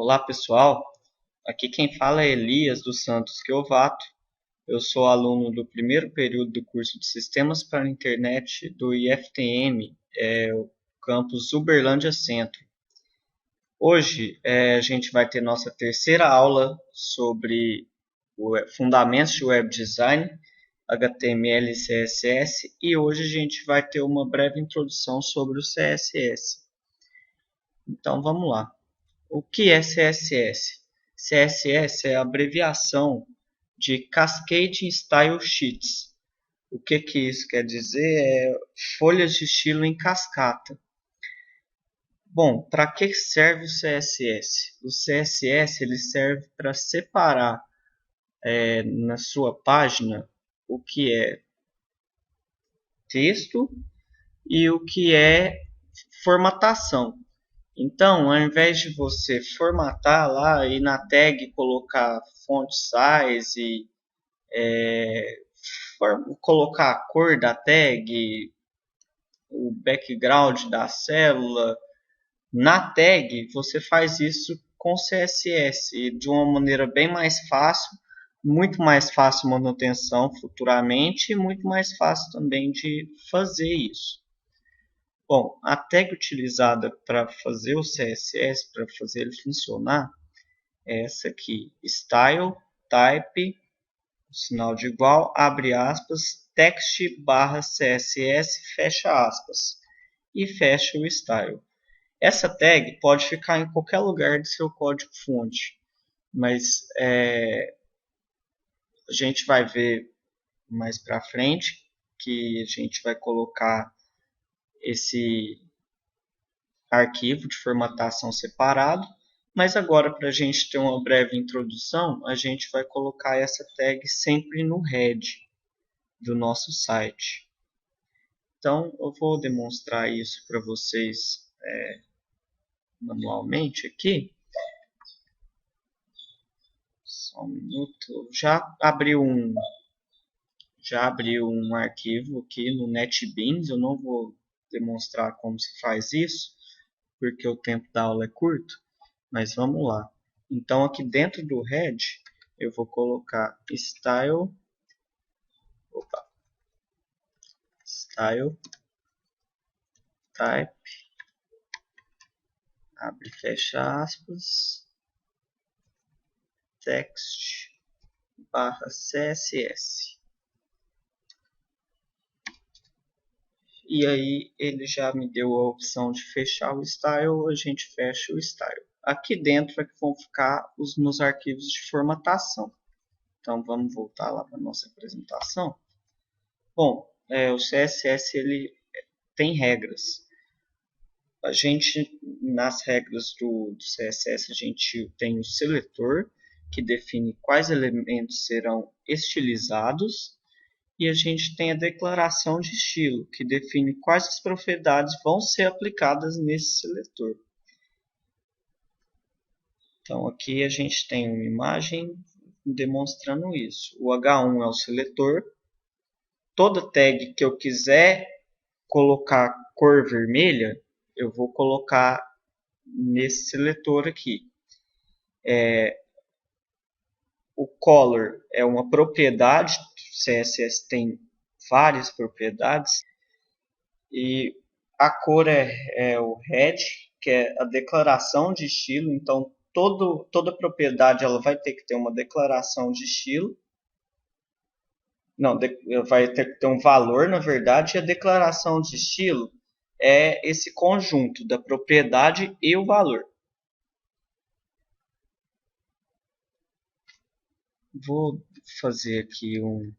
Olá pessoal, aqui quem fala é Elias dos Santos Quiovato. Eu sou aluno do primeiro período do curso de Sistemas para a Internet do IFTM, o campus Uberlândia Centro. Hoje a gente vai ter nossa terceira aula sobre fundamentos de web design, HTML e CSS, e hoje a gente vai ter uma breve introdução sobre o CSS. Então vamos lá. O que é CSS? CSS é a abreviação de Cascade Style Sheets. O que isso quer dizer? É folhas de estilo em cascata. Bom, para que serve o CSS? O CSS ele serve para separar na sua página o que é texto e o que é formatação. Então, ao invés de você formatar lá e na tag colocar font size, colocar a cor da tag, o background da célula, na tag você faz isso com CSS de uma maneira bem mais fácil, muito mais fácil manutenção futuramente e muito mais fácil também de fazer isso. Bom, a tag utilizada para fazer o CSS, para fazer ele funcionar, é essa aqui, style, type, sinal de igual, abre aspas, text barra CSS, fecha aspas, e fecha o style. Essa tag pode ficar em qualquer lugar do seu código-fonte, mas a gente vai ver mais para frente que a gente vai colocar esse arquivo de formatação separado, mas agora para a gente ter uma breve introdução, a gente vai colocar essa tag sempre no head do nosso site. Então eu vou demonstrar isso para vocês manualmente aqui. Só um minuto. Já abri um arquivo aqui no NetBeans. Eu não vou demonstrar como se faz isso, porque o tempo da aula é curto, mas vamos lá. Então aqui dentro do head eu vou colocar style type, abre e fecha aspas, text barra CSS. E aí ele já me deu a opção de fechar o style, a gente fecha o style. Aqui dentro é que vão ficar os meus arquivos de formatação. Então vamos voltar lá para a nossa apresentação. Bom, o CSS ele tem regras. A gente, nas regras do CSS, a gente tem o seletor, que define quais elementos serão estilizados, e a gente tem a declaração de estilo, que define quais as propriedades vão ser aplicadas nesse seletor. Então aqui a gente tem uma imagem demonstrando isso. O H1 é o seletor. Toda tag que eu quiser colocar cor vermelha, eu vou colocar nesse seletor aqui. O color é uma propriedade, o CSS tem várias propriedades, e a cor é o red, que é a declaração de estilo. Então toda propriedade ela vai ter que ter uma declaração de estilo. Não, vai ter que ter um valor, na verdade, e a declaração de estilo é esse conjunto da propriedade e o valor. Vou fazer aqui um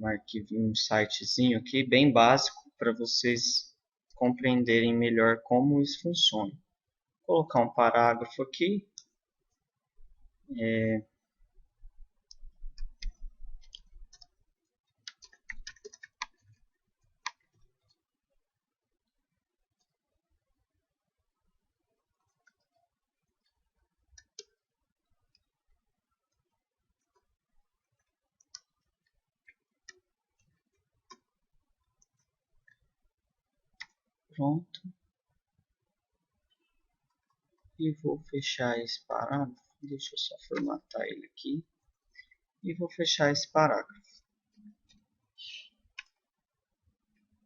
arquivo, um sitezinho aqui bem básico para vocês compreenderem melhor como isso funciona. Vou colocar um parágrafo aqui. Pronto. e vou fechar esse parágrafo. Deixa eu só formatar ele aqui e vou fechar esse parágrafo.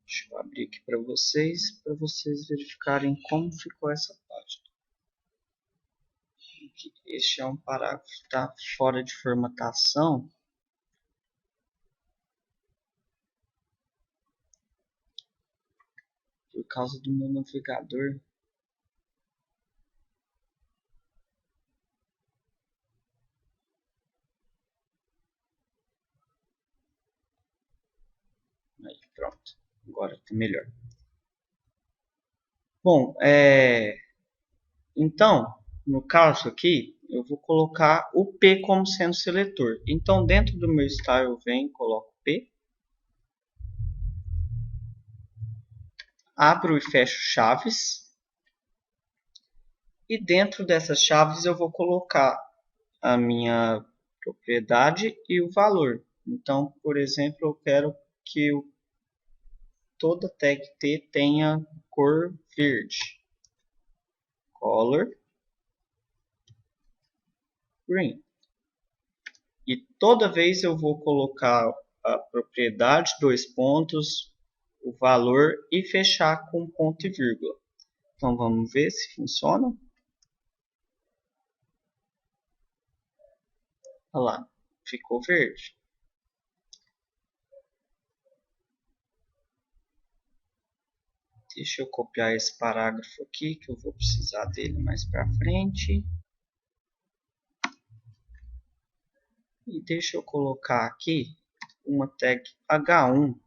Deixa eu abrir aqui para vocês verificarem como ficou essa página. Este é um parágrafo que está fora de formatação. Por causa do meu navegador. Aí, pronto. Agora está melhor. Bom, então, no caso aqui, eu vou colocar o P como sendo seletor. Então, dentro do meu style, eu venho e coloco P. Abro e fecho chaves. E dentro dessas chaves eu vou colocar a minha propriedade e o valor. Então, por exemplo, eu quero que toda tag T tenha cor verde. Color green. E toda vez eu vou colocar a propriedade, dois pontos, o valor e fechar com ponto e vírgula. Então vamos ver se funciona. Olha lá, ficou verde. Deixa eu copiar esse parágrafo aqui, que eu vou precisar dele mais para frente. E deixa eu colocar aqui uma tag H1.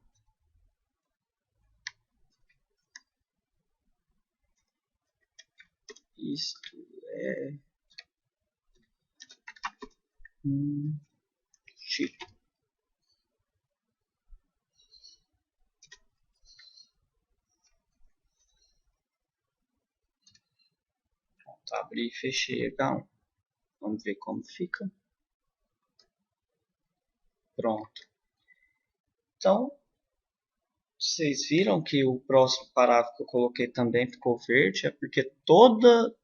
Isto é um título. Pronto, abri e fechei H1. Vamos ver como fica. Pronto. Então, vocês viram que o próximo parágrafo que eu coloquei também ficou verde, é porque toda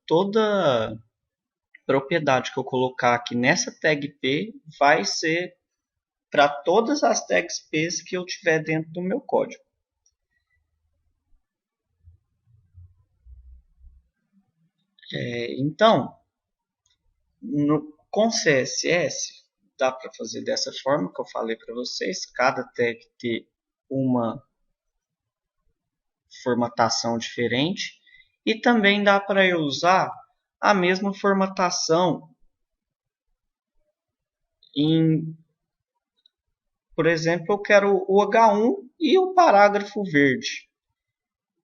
propriedade que eu colocar aqui nessa tag P vai ser para todas as tags P que eu tiver dentro do meu código. Então, com CSS, dá para fazer dessa forma que eu falei para vocês, cada tag ter uma formatação diferente, e também dá para eu usar a mesma formatação por exemplo, eu quero o H1 e o parágrafo verde.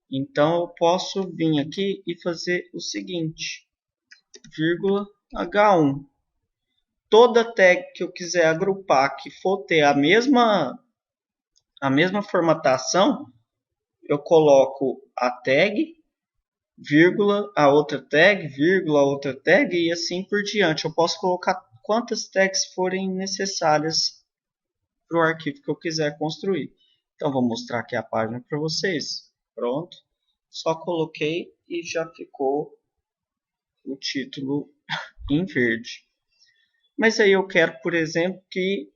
Então eu posso vir aqui e fazer o seguinte, vírgula H1. Toda tag que eu quiser agrupar que for ter a mesma formatação, eu coloco a tag, vírgula, a outra tag, vírgula, a outra tag e assim por diante. Eu posso colocar quantas tags forem necessárias para o arquivo que eu quiser construir. Então, vou mostrar aqui a página para vocês. Pronto. Só coloquei e já ficou o título em verde. Mas aí eu quero, por exemplo, que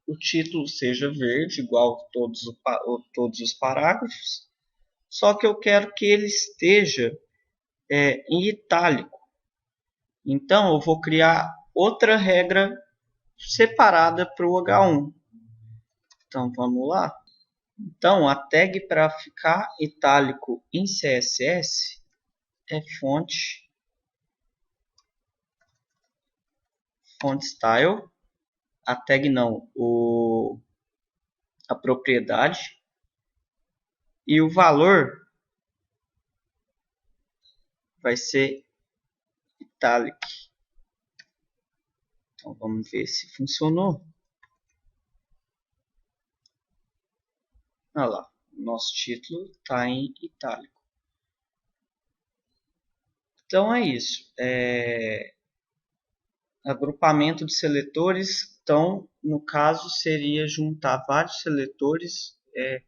o título seja verde, igual todos os parágrafos. Só que eu quero que ele esteja em itálico. Então, eu vou criar outra regra separada para o H1. Então, vamos lá. Então, a tag para ficar itálico em CSS é fonte style. A tag não, a propriedade. E o valor vai ser italic. Então, vamos ver se funcionou. Olha lá, nosso título está em itálico. Então é isso. Agrupamento de seletores. Então, no caso, seria juntar vários seletores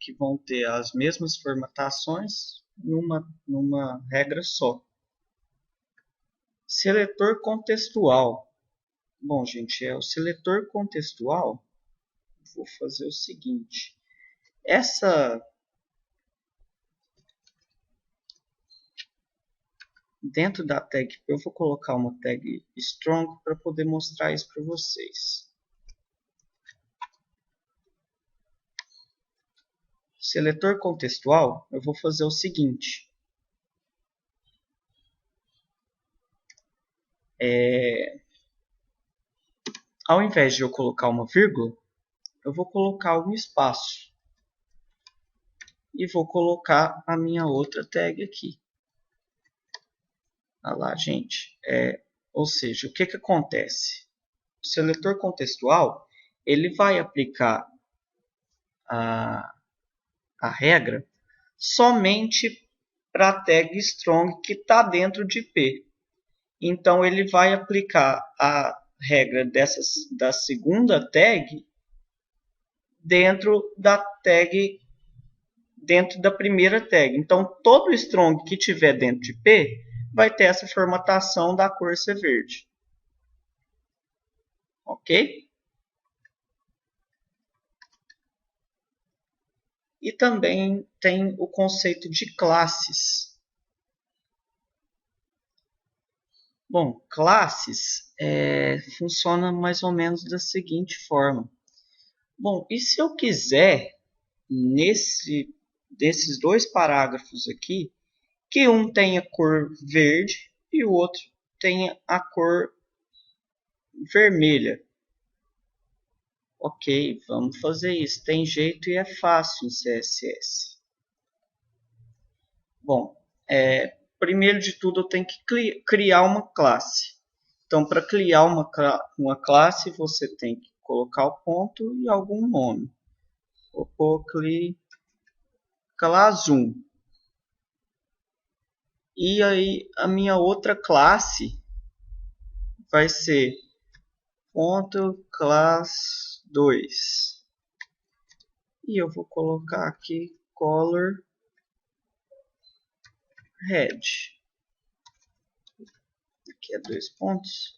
que vão ter as mesmas formatações numa regra só. Seletor contextual. Bom, gente, o seletor contextual. Vou fazer o seguinte. Dentro da tag, eu vou colocar uma tag strong para poder mostrar isso para vocês. Seletor contextual, eu vou fazer o seguinte. Ao invés de eu colocar uma vírgula, eu vou colocar um espaço. E vou colocar a minha outra tag aqui. Olha lá, gente. Ou seja, o que acontece? O seletor contextual, ele vai aplicar a regra somente para a tag strong que está dentro de P. Então, ele vai aplicar a regra da segunda tag dentro da primeira tag. Então, todo strong que tiver dentro de P vai ter essa formatação da cor ser verde. Ok? E também tem o conceito de classes. Bom, classes funciona mais ou menos da seguinte forma. Bom, e se eu quiser, desses dois parágrafos aqui, que um tenha cor verde e o outro tenha a cor vermelha. Ok, vamos fazer isso. Tem jeito e é fácil em CSS. Bom, primeiro de tudo eu tenho que criar uma classe. Então, para criar uma classe, você tem que colocar o ponto e algum nome. Vou pôr class 1. E aí, a minha outra classe vai ser ponto class 2. E eu vou colocar aqui color red. Aqui é 2 pontos.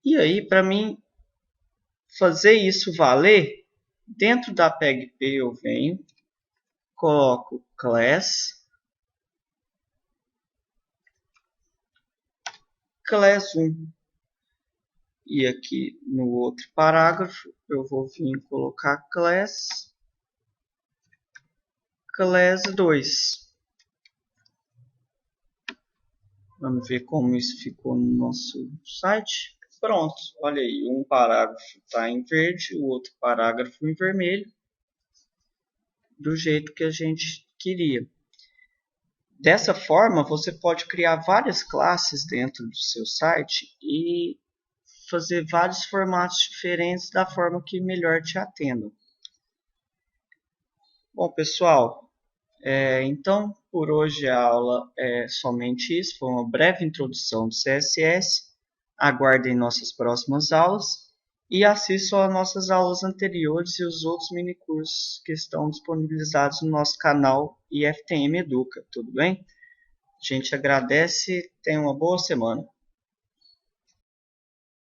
E aí, para mim fazer isso valer, dentro da PEG P eu venho, coloco class 1. E aqui no outro parágrafo eu vou vir colocar class 2. Vamos ver como isso ficou no nosso site. Pronto, olha aí, um parágrafo está em verde, o outro parágrafo em vermelho, do jeito que a gente queria. Dessa forma, você pode criar várias classes dentro do seu site e fazer vários formatos diferentes da forma que melhor te atendam. Bom, pessoal, então por hoje a aula é somente isso. Foi uma breve introdução do CSS. Aguardem nossas próximas aulas e assistam às nossas aulas anteriores e os outros minicursos que estão disponibilizados no nosso canal IFTM Educa. Tudo bem? A gente agradece. Tenha uma boa semana.